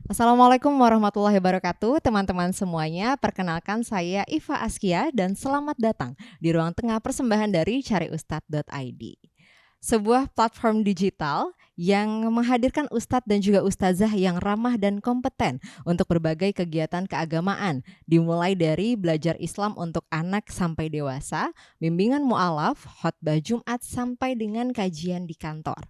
Assalamualaikum warahmatullahi wabarakatuh, teman-teman semuanya. Perkenalkan saya Iva Askia dan selamat datang di ruang tengah persembahan dari cariustad.id. Sebuah platform digital yang menghadirkan ustadz dan juga ustazah yang ramah dan kompeten untuk berbagai kegiatan keagamaan, dimulai dari belajar Islam untuk anak sampai dewasa, bimbingan mu'alaf, khotbah Jumat sampai dengan kajian di kantor.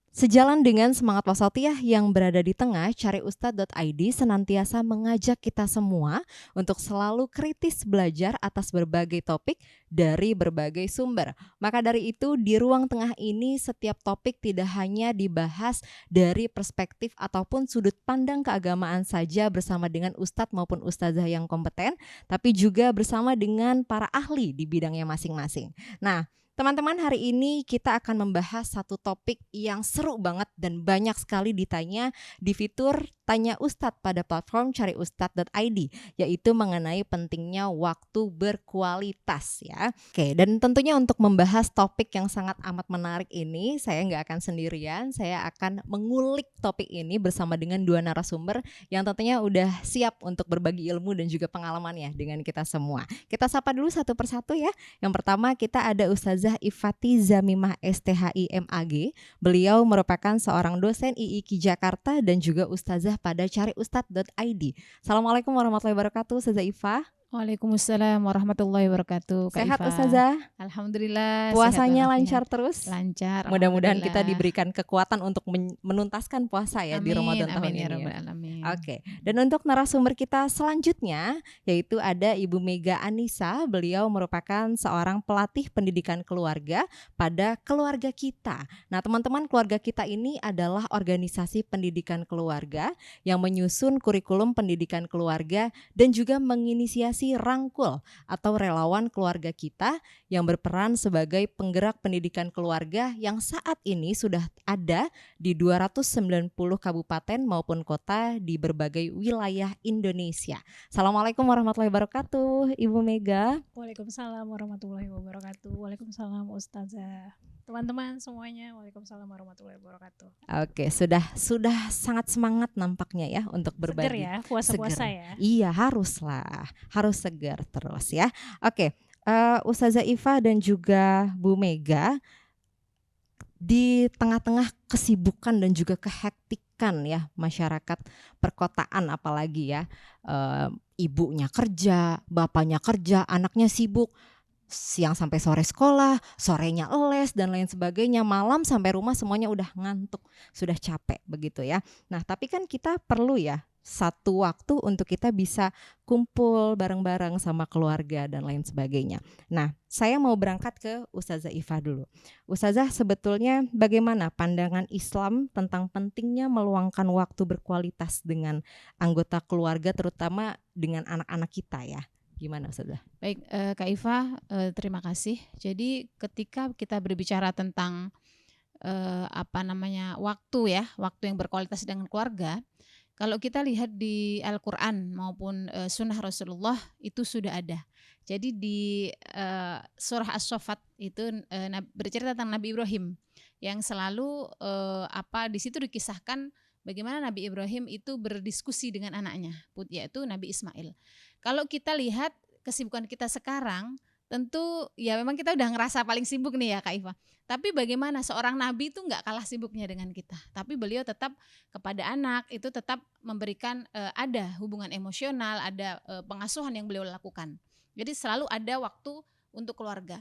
Sejalan dengan semangat wasatiyah yang berada di tengah, cariustad.id senantiasa mengajak kita semua untuk selalu kritis belajar atas berbagai topik dari berbagai sumber. Maka dari itu, di ruang tengah ini setiap topik tidak hanya dibahas dari perspektif ataupun sudut pandang keagamaan saja bersama dengan ustadz maupun ustazah yang kompeten, tapi juga bersama dengan para ahli di bidangnya masing-masing. Nah, teman-teman, hari ini kita akan membahas satu topik yang seru banget dan banyak sekali ditanya di fitur Tanya Ustadz pada platform cariustad.id, yaitu mengenai pentingnya waktu berkualitas ya. Oke, dan tentunya untuk membahas topik yang sangat amat menarik ini, saya nggak akan sendirian, saya akan mengulik topik ini bersama dengan dua narasumber yang tentunya udah siap untuk berbagi ilmu dan juga pengalamannya dengan kita semua. Kita sapa dulu satu persatu ya. Yang pertama kita ada Ustazah Ifati Zamimah STHI MAG. Beliau merupakan seorang dosen IIKI Jakarta dan juga ustazah pada cariustad.id. Assalamualaikum warahmatullahi wabarakatuh, Ustazah Ifa. Waalaikumsalam warahmatullahi wabarakatuh, Kak Sehat Iva. Ustazah? Alhamdulillah. Puasanya sehat lancar walafiat. terus? Lancar. Mudah-mudahan kita alhamdulillah. diberikan kekuatan untuk menuntaskan puasa ya di Ramadan tahun Amin ya ini ya. rabbal alamin. Oke, dan untuk narasumber kita selanjutnya yaitu ada Ibu Mega Anissa. Beliau merupakan seorang pelatih pendidikan keluarga pada Keluarga Kita. Nah, teman-teman, Keluarga Kita ini adalah organisasi pendidikan keluarga yang menyusun kurikulum pendidikan keluarga dan juga menginisiasi Rangkul atau relawan keluarga kita yang berperan sebagai penggerak pendidikan keluarga yang saat ini sudah ada di 290 kabupaten maupun kota di berbagai wilayah Indonesia. Assalamualaikum warahmatullahi wabarakatuh, Ibu Mega. Waalaikumsalam warahmatullahi wabarakatuh. Waalaikumsalam Ustazah. Teman-teman semuanya, Waalaikumsalam warahmatullahi wabarakatuh. Oke, sudah sangat semangat nampaknya ya untuk berbagi. Seger ya, puasa-puasa ya. Iya, haruslah, harus segar terus ya. Oke, Ustazah Iva dan juga Bu Mega, di tengah-tengah kesibukan dan juga kehektikan ya masyarakat perkotaan apalagi ya, ibunya kerja, bapaknya kerja, anaknya sibuk, siang sampai sore sekolah, sorenya les dan lain sebagainya, malam sampai rumah semuanya udah ngantuk, sudah capek begitu ya. Nah, tapi kan kita perlu ya satu waktu untuk kita bisa kumpul bareng-bareng sama keluarga dan lain sebagainya. Nah, saya mau berangkat ke Ustazah Iva dulu. Ustazah, sebetulnya bagaimana pandangan Islam tentang pentingnya meluangkan waktu berkualitas dengan anggota keluarga, terutama dengan anak-anak kita ya? Gimana Ustazah? Baik, Kak Iva, terima kasih. Jadi ketika kita berbicara tentang waktu ya, waktu yang berkualitas dengan keluarga, kalau kita lihat di Al-Quran maupun Sunnah Rasulullah itu sudah ada. Jadi di surah As-Saffat itu bercerita tentang Nabi Ibrahim yang selalu di situ dikisahkan bagaimana Nabi Ibrahim itu berdiskusi dengan anaknya, yaitu Nabi Ismail. Kalau kita lihat kesibukan kita sekarang, tentu ya memang kita udah ngerasa paling sibuk nih ya Kak Iva. Tapi bagaimana seorang nabi itu nggak kalah sibuknya dengan kita. Tapi beliau tetap kepada anak itu tetap memberikan ada hubungan emosional, ada pengasuhan yang beliau lakukan. Jadi selalu ada waktu untuk keluarga.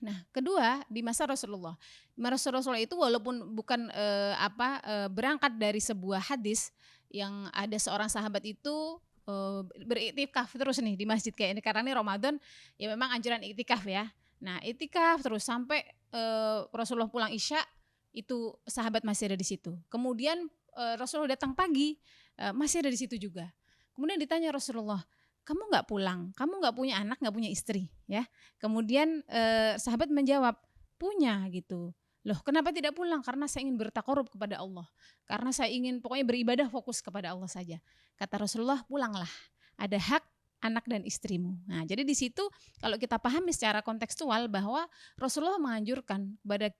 Nah, kedua di masa Rasulullah. Masa Rasulullah itu walaupun bukan berangkat dari sebuah hadis yang ada seorang sahabat itu beriktikaf terus nih di masjid kayak ini karena ini Ramadan ya memang anjuran iktikaf ya. Nah, iktikaf terus sampai Rasulullah pulang Isya itu sahabat masih ada di situ. Kemudian Rasulullah datang pagi masih ada di situ juga. Kemudian ditanya Rasulullah, kamu nggak pulang? Kamu nggak punya anak, nggak punya istri ya? Kemudian sahabat menjawab, punya gitu. Loh, kenapa tidak pulang? Karena saya ingin bertakarub kepada Allah. Karena saya ingin pokoknya beribadah fokus kepada Allah saja. Kata Rasulullah, pulanglah. Ada hak anak dan istrimu. Nah, jadi di situ kalau kita pahami secara kontekstual bahwa Rasulullah menganjurkan kepada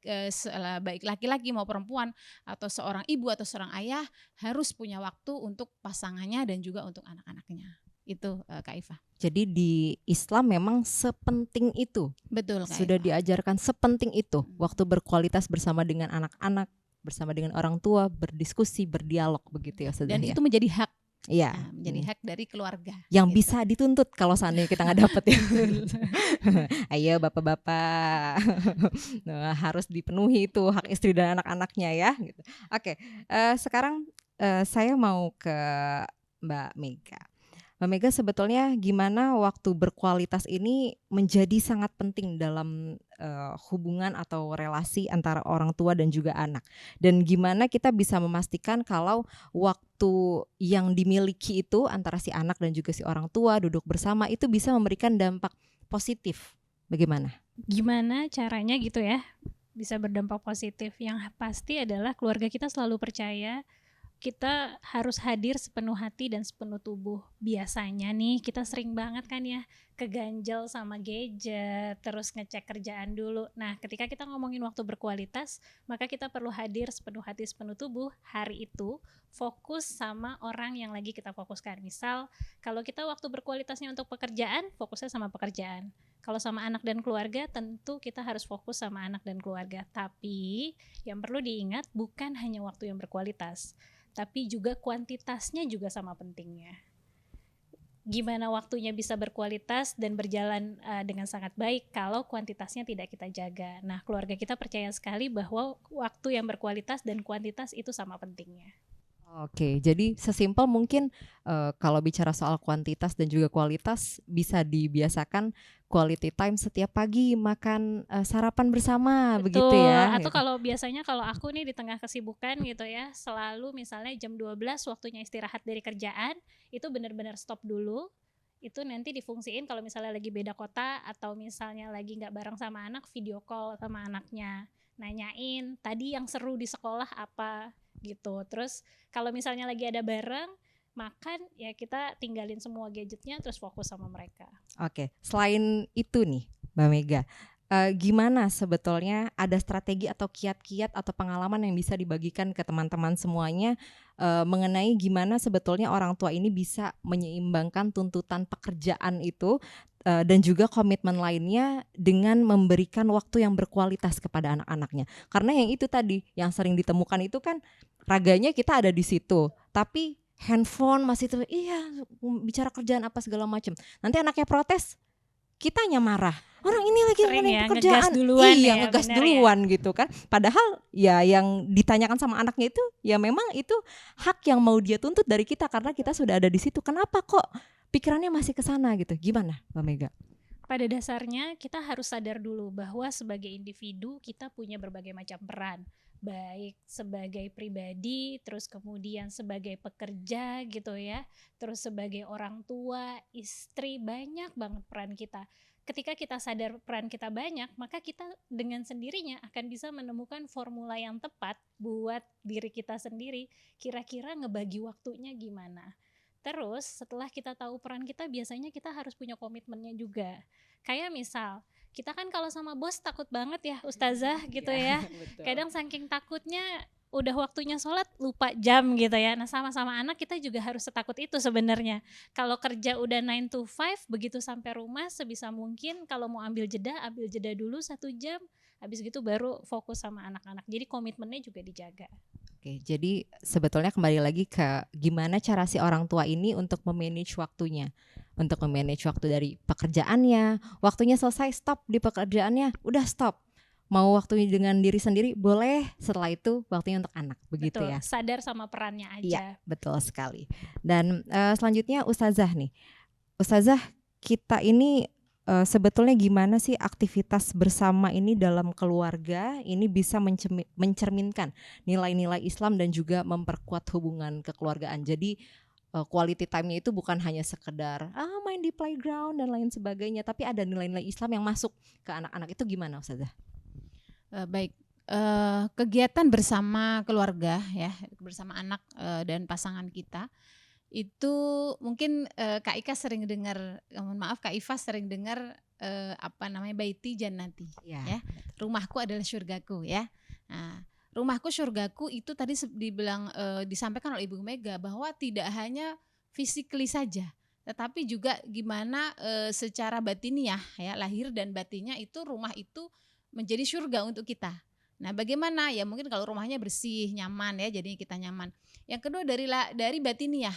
baik laki-laki maupun perempuan atau seorang ibu atau seorang ayah harus punya waktu untuk pasangannya dan juga untuk anak-anaknya. Itu Kak Iva. Jadi di Islam memang sepenting itu. Betul Kak Sudah Iva. diajarkan sepenting itu waktu berkualitas bersama dengan anak-anak, bersama dengan orang tua, berdiskusi, berdialog begitu ya Ustazah Dan ya. itu menjadi hak. Iya. Nah, menjadi hak dari keluarga. Yang gitu. bisa dituntut kalau seandainya kita nggak dapet ya. Ayo bapak-bapak, nah, harus dipenuhi itu hak istri dan anak-anaknya ya. Gitu. Oke, sekarang saya mau ke Mbak Mega. Mbak Mega, sebetulnya gimana waktu berkualitas ini menjadi sangat penting dalam hubungan atau relasi antara orang tua dan juga anak. Dan gimana kita bisa memastikan kalau waktu yang dimiliki itu antara si anak dan juga si orang tua duduk bersama itu bisa memberikan dampak positif. Bagaimana? Gimana caranya gitu ya bisa berdampak positif? Yang pasti adalah keluarga kita selalu percaya kita harus hadir sepenuh hati dan sepenuh tubuh. Biasanya nih kita sering banget kan ya keganjel sama gadget, terus ngecek kerjaan dulu. Nah, ketika kita ngomongin waktu berkualitas, maka kita perlu hadir sepenuh hati sepenuh tubuh hari itu, fokus sama orang yang lagi kita fokuskan. Misal, kalau kita waktu berkualitasnya untuk pekerjaan, fokusnya sama pekerjaan. Kalau sama anak dan keluarga, tentu kita harus fokus sama anak dan keluarga. Tapi yang perlu diingat bukan hanya waktu yang berkualitas, tapi juga kuantitasnya juga sama pentingnya. Gimana waktunya bisa berkualitas dan berjalan dengan sangat baik kalau kuantitasnya tidak kita jaga. Nah, keluarga kita percaya sekali bahwa waktu yang berkualitas dan kuantitas itu sama pentingnya. Oke, jadi sesimpel mungkin kalau bicara soal kuantitas dan juga kualitas bisa dibiasakan quality time setiap pagi makan sarapan bersama. Betul, begitu ya. atau kalau biasanya kalau aku nih di tengah kesibukan gitu ya, selalu misalnya jam 12 waktunya istirahat dari kerjaan, itu benar-benar stop dulu. Itu nanti difungsiin kalau misalnya lagi beda kota atau misalnya lagi nggak bareng sama anak, video call sama anaknya, nanyain tadi yang seru di sekolah apa gitu. Terus kalau misalnya lagi ada bareng makan, ya kita tinggalin semua gadgetnya terus fokus sama mereka. Oke, selain itu nih Mbak Mega, gimana sebetulnya ada strategi atau kiat-kiat atau pengalaman yang bisa dibagikan ke teman-teman semuanya mengenai gimana sebetulnya orang tua ini bisa menyeimbangkan tuntutan pekerjaan itu dan juga komitmen lainnya dengan memberikan waktu yang berkualitas kepada anak-anaknya. Karena yang itu tadi yang sering ditemukan itu kan raganya kita ada di situ, tapi handphone masih terus, iya bicara kerjaan apa segala macam. Nanti anaknya protes, kitanya marah. Orang ini lagi Sering ngomongin ya, pekerjaan, ngegas duluan iya ya, ngegas bener duluan gitu kan. Padahal ya yang ditanyakan sama anaknya itu ya memang itu hak yang mau dia tuntut dari kita karena kita sudah ada di situ. Kenapa kok pikirannya masih ke sana gitu? Gimana, Mbak Mega? Pada dasarnya kita harus sadar dulu bahwa sebagai individu kita punya berbagai macam peran, baik sebagai pribadi, terus kemudian sebagai pekerja gitu ya, terus sebagai orang tua, istri, banyak banget peran kita. Ketika kita sadar peran kita banyak, maka kita dengan sendirinya akan bisa menemukan formula yang tepat buat diri kita sendiri, kira-kira ngebagi waktunya gimana. Terus setelah kita tahu peran kita, biasanya kita harus punya komitmennya juga. Kayak misal, kita kan kalau sama bos takut banget ya Ustazah gitu ya. Kadang saking takutnya udah waktunya sholat lupa jam gitu ya. Nah sama-sama anak kita juga harus setakut itu sebenarnya. Kalau kerja udah 9 to 5, begitu sampai rumah sebisa mungkin kalau mau ambil jeda dulu 1 jam. Habis gitu baru fokus sama anak-anak. Jadi komitmennya juga dijaga. Oke, jadi sebetulnya kembali lagi ke gimana cara si orang tua ini untuk memanage waktunya. Untuk memanage waktu dari pekerjaannya, waktunya selesai stop di pekerjaannya, udah stop. Mau waktunya dengan diri sendiri boleh, setelah itu waktunya untuk anak, begitu Betul, ya. sadar sama perannya aja. Iya, betul sekali. Dan selanjutnya Ustazah nih. Ustazah, kita ini sebetulnya gimana sih aktivitas bersama ini dalam keluarga ini bisa mencerminkan nilai-nilai Islam dan juga memperkuat hubungan kekeluargaan. Jadi quality time-nya itu bukan hanya sekedar main di playground dan lain sebagainya, tapi ada nilai-nilai Islam yang masuk ke anak-anak. Itu gimana Ustazah? Baik, kegiatan bersama keluarga ya, bersama anak dan pasangan kita itu mungkin Kak Ika sering dengar, mohon maaf Kak Iva sering dengar baiti jannati, ya. Rumahku adalah surgaku, ya. Nah, rumahku surgaku itu tadi disampaikan oleh Ibu Mega bahwa tidak hanya physically saja, tetapi juga gimana secara batiniah, ya, lahir dan batinnya itu rumah itu menjadi surga untuk kita. Nah, bagaimana? Ya mungkin kalau rumahnya bersih, nyaman, ya, jadi kita nyaman. Yang kedua dari batiniah.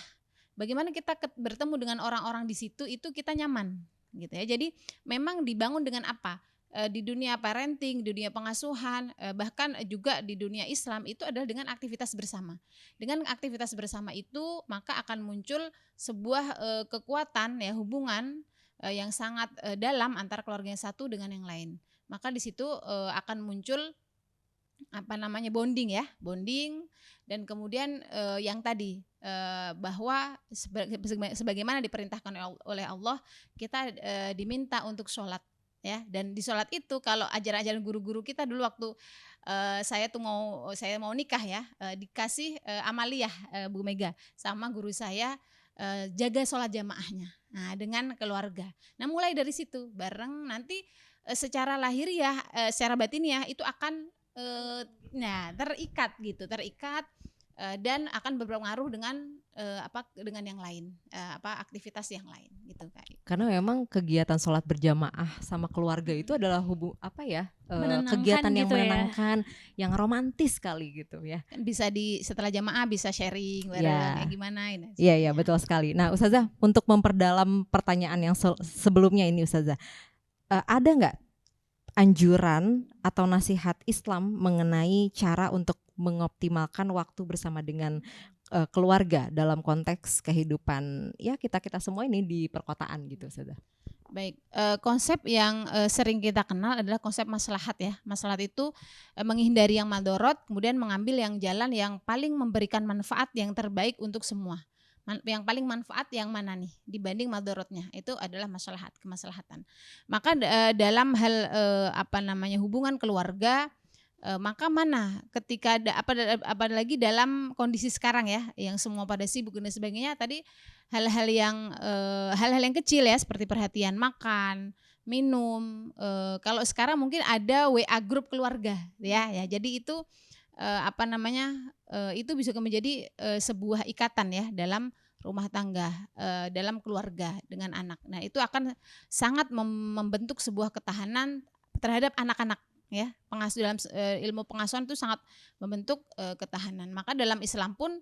Bagaimana kita bertemu dengan orang-orang di situ itu kita nyaman, gitu ya. Jadi memang dibangun dengan apa? Di dunia parenting, di dunia pengasuhan, bahkan juga di dunia Islam itu adalah dengan aktivitas bersama. Dengan aktivitas bersama itu maka akan muncul sebuah kekuatan, ya, hubungan yang sangat dalam antara keluarga yang satu dengan yang lain. Maka di situ akan muncul bonding, ya, bonding. Dan kemudian yang tadi bahwa sebagaimana diperintahkan oleh Allah, kita diminta untuk sholat, ya. Dan di sholat itu kalau ajaran-ajaran guru-guru kita dulu waktu saya mau nikah, ya, dikasih amaliyah Bu Mega sama guru saya, jaga sholat jamaahnya, nah, dengan keluarga. Nah, mulai dari situ bareng nanti secara lahiriah, secara batiniah itu akan terikat dan akan berpengaruh dengan dengan yang lain, aktivitas yang lain, gitu, Kak. Karena memang kegiatan sholat berjamaah sama keluarga itu adalah Menenangkan kegiatan yang gitu ya. menenangkan, yang romantis sekali gitu, ya. Kan bisa setelah jamaah bisa sharing bareng, kayak gimana ini. Iya, betul sekali. Nah, Ustazah, untuk memperdalam pertanyaan yang sebelumnya ini, Ustazah, ada nggak anjuran atau nasihat Islam mengenai cara untuk mengoptimalkan waktu bersama dengan keluarga dalam konteks kehidupan, ya, kita semua ini di perkotaan gitu, Ustazah? Baik, konsep yang sering kita kenal adalah konsep maslahat, ya. Maslahat itu menghindari yang madorot, kemudian mengambil yang jalan yang paling memberikan manfaat yang terbaik untuk semua. Yang paling manfaat yang mana nih dibanding madorotnya, itu adalah kemaslahatan. Maka dalam hal hubungan keluarga, maka mana ketika apalagi dalam kondisi sekarang, ya, yang semua pada sibuk dan sebagainya, tadi hal-hal yang kecil, ya, seperti perhatian makan, minum, kalau sekarang mungkin ada WA grup keluarga, ya, jadi itu itu bisa menjadi sebuah ikatan, ya, dalam rumah tangga, dalam keluarga dengan anak. Nah, itu akan sangat membentuk sebuah ketahanan terhadap anak-anak, ya. Dalam ilmu pengasuhan itu sangat membentuk ketahanan. Maka dalam Islam pun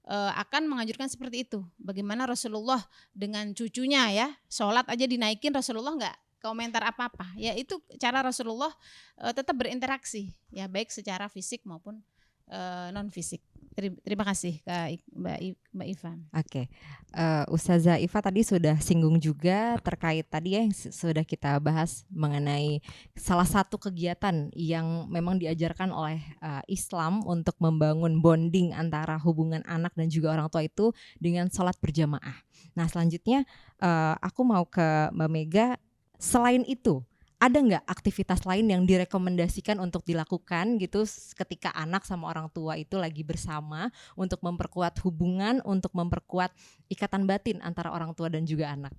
akan menganjurkan seperti itu. Bagaimana Rasulullah dengan cucunya, ya, sholat aja dinaikin, Rasulullah nggak komentar apa-apa, ya. Itu cara Rasulullah tetap berinteraksi, ya, baik secara fisik maupun non fisik. Terima kasih Mbak Iva. Oke, Ustazah Iva tadi sudah singgung juga terkait tadi, ya, yang sudah kita bahas mengenai salah satu kegiatan yang memang diajarkan oleh Islam untuk membangun bonding antara hubungan anak dan juga orang tua itu dengan sholat berjamaah. Nah, selanjutnya aku mau ke Mbak Mega. Selain itu, ada nggak aktivitas lain yang direkomendasikan untuk dilakukan gitu ketika anak sama orang tua itu lagi bersama untuk memperkuat hubungan, untuk memperkuat ikatan batin antara orang tua dan juga anak?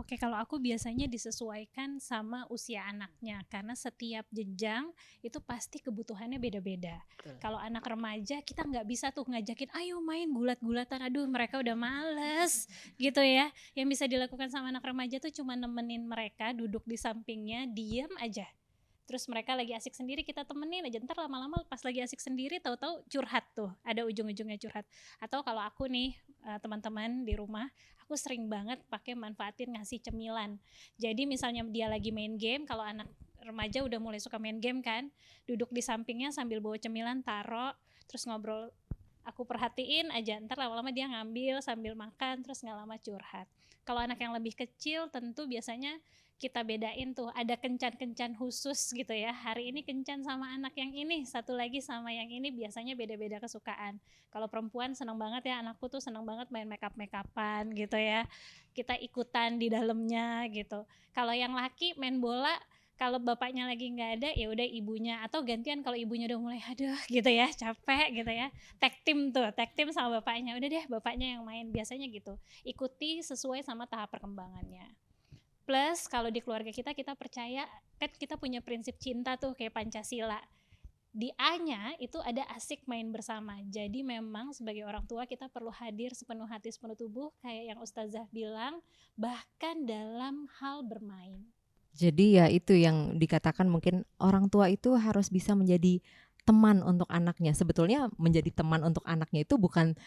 Oke, kalau aku biasanya disesuaikan sama usia anaknya, karena setiap jenjang itu pasti kebutuhannya beda-beda. Kalau anak remaja kita nggak bisa tuh ngajakin ayo main gulat-gulatan, aduh mereka udah males gitu, ya. Yang bisa dilakukan sama anak remaja tuh cuma nemenin mereka, duduk di sampingnya, diam aja. Terus mereka lagi asik sendiri, kita temenin aja. Ntar lama-lama pas lagi asik sendiri tahu-tahu curhat tuh, ada ujung-ujungnya curhat. Atau kalau aku nih teman-teman di rumah, aku sering banget pakai manfaatin ngasih cemilan. Jadi misalnya dia lagi main game, kalau anak remaja udah mulai suka main game kan, duduk di sampingnya sambil bawa cemilan, taruh, terus ngobrol. Aku perhatiin aja, ntar lama-lama dia ngambil sambil makan, terus gak lama curhat. Kalau anak yang lebih kecil tentu biasanya kita bedain tuh, ada kencan-kencan khusus gitu, ya. Hari ini kencan sama anak yang ini, satu lagi sama yang ini, biasanya beda-beda kesukaan. Kalau perempuan seneng banget, ya, anakku tuh seneng banget main make-up-an gitu, ya. Kita ikutan di dalamnya gitu. Kalau yang laki main bola, kalau bapaknya lagi nggak ada ya udah ibunya, atau gantian kalau ibunya udah mulai aduh gitu ya capek gitu ya, tag team sama bapaknya, udah deh bapaknya yang main, biasanya gitu. Ikuti sesuai sama tahap perkembangannya. Plus kalau di keluarga kita percaya kan kita punya prinsip cinta tuh kayak Pancasila. Di A-nya itu ada asik main bersama. Jadi memang sebagai orang tua kita perlu hadir sepenuh hati sepenuh tubuh kayak yang Ustazah bilang, bahkan dalam hal bermain. Jadi ya itu yang dikatakan mungkin orang tua itu harus bisa menjadi teman untuk anaknya. Sebetulnya menjadi teman untuk anaknya itu bukan,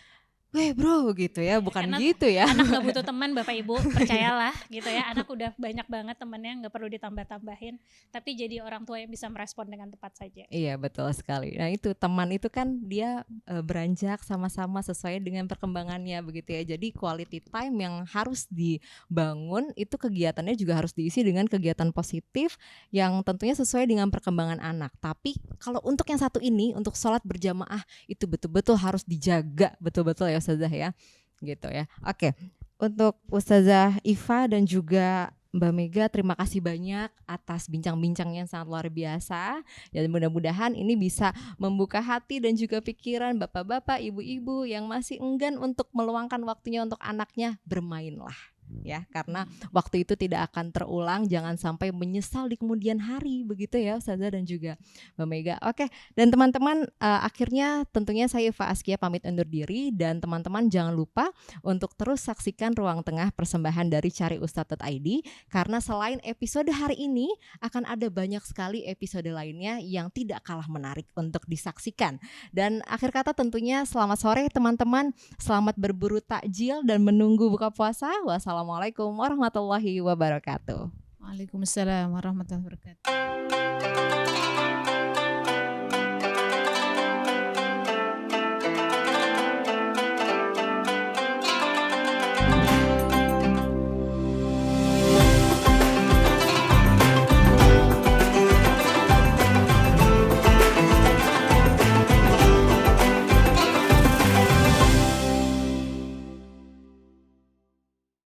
"Weh bro," gitu ya, bukan Karena gitu ya. anak nggak butuh teman Bapak Ibu, percayalah gitu ya. Anak udah banyak banget temennya, nggak perlu ditambah-tambahin. Tapi jadi orang tua yang bisa merespon dengan tepat saja. Iya betul sekali. Nah itu teman itu kan dia beranjak sama-sama sesuai dengan perkembangannya begitu ya. Jadi quality time yang harus dibangun itu kegiatannya juga harus diisi dengan kegiatan positif yang tentunya sesuai dengan perkembangan anak. Tapi kalau untuk yang satu ini, untuk sholat berjamaah itu betul-betul harus dijaga betul-betul ya Ustazah ya. Gitu ya. Oke. Untuk Ustazah Iva dan juga Mbak Mega, terima kasih banyak atas bincang-bincangnya yang sangat luar biasa. Dan mudah-mudahan ini bisa membuka hati dan juga pikiran bapak-bapak, ibu-ibu yang masih enggan untuk meluangkan waktunya untuk anaknya, bermainlah. Ya, karena waktu itu tidak akan terulang, jangan sampai menyesal di kemudian hari, begitu ya Ustazah dan juga Mbak Mega. Oke, dan teman-teman, akhirnya tentunya saya Iva Askia pamit undur diri, dan teman-teman jangan lupa untuk terus saksikan Ruang Tengah persembahan dari cariustad.id, karena selain episode hari ini akan ada banyak sekali episode lainnya yang tidak kalah menarik untuk disaksikan. Dan akhir kata tentunya selamat sore teman-teman, selamat berburu takjil dan menunggu buka puasa. Wassalamualaikum warahmatullahi wabarakatuh. Waalaikumsalam warahmatullahi wabarakatuh.